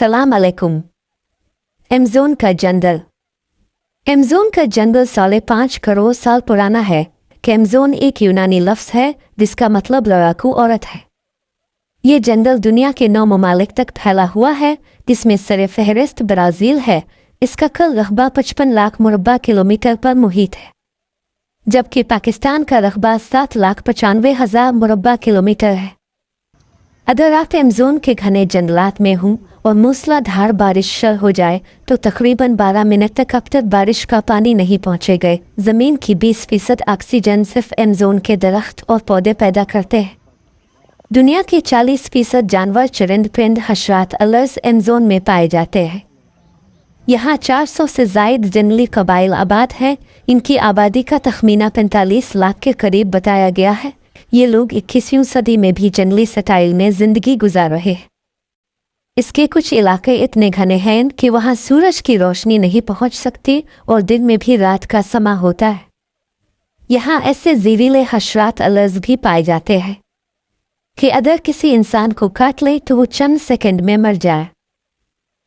सलाम अलैकुम। एमेज़ोन का जंगल। एमेज़ोन का जंगल 5.5 करोड़ साल पुराना है। एमेज़ोन एक यूनानी लफ्ज़ है जिसका मतलब लड़ाकू औरत है। ये जंगल दुनिया के 9 ममालिक तक फैला हुआ है, जिसमें सरफ़हरिस्त ब्राज़ील है। इसका कुल रकबा 55 लाख मुरब्बा किलोमीटर पर मुहित है, जबकि पाकिस्तान का रकबा 7,95,000 मुरब्बा किलोमीटर है। अगर आप एमेज़ोन के घने जंगलात में हों और मूसलाधार बारिश शुरू हो जाए तो तकरीबन 12 मिनट तक अब तक बारिश का पानी नहीं पहुँचेगा। ज़मीन की 20% ऑक्सीजन सिर्फ एमेज़ोन के दरख्त और पौधे पैदा करते हैं। दुनिया के 40% जानवर, चरिंद, परिंद, हशरात, अलर्स एमेज़ोन में पाए जाते हैं। यहाँ 400 से ज़ायद जंगली कबाइल आबाद हैं। इनकी आबादी का तखमीना 45 लाख के करीब बताया गया है। ये लोग 21वीं सदी में भी जंगली स्टाइल में ज़िंदगी गुजार रहे हैं। इसके कुछ इलाके इतने घने हैं कि वहाँ सूरज की रोशनी नहीं पहुँच सकती और दिन में भी रात का समा होता है। यहाँ ऐसे ज़हरीले हशरात, अलर्स भी पाए जाते हैं कि अगर किसी इंसान को काट ले तो वो चंद सेकंड में मर जाए।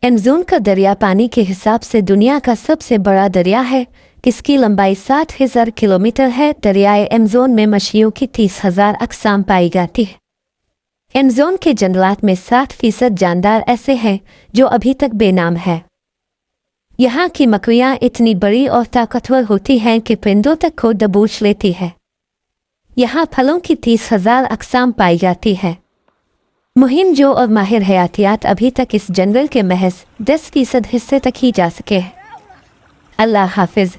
एमेज़ोन का दरिया पानी के हिसाब से दुनिया का सबसे बड़ा दरिया है। इसकी लंबाई 60,000 किलोमीटर है। दरियाए एमेज़ोन में मछलियों की 30,000 अक़साम पाई जाती है। एमेज़ोन के जंगलात में 60% जानदार ऐसे हैं जो अभी तक बेनाम हैं। यहाँ की मकड़ियाँ इतनी बड़ी और ताकतवर होती हैं कि परिंदों तक को दबोच लेती है। यहाँ फलों की 30,000 अक़साम पाई जाती है। मुहिम जो और माहिर हयातियात अभी तक इस जंगल के महज 10% हिस्से तक ही जा सके हैं। अल्लाह हाफिज़।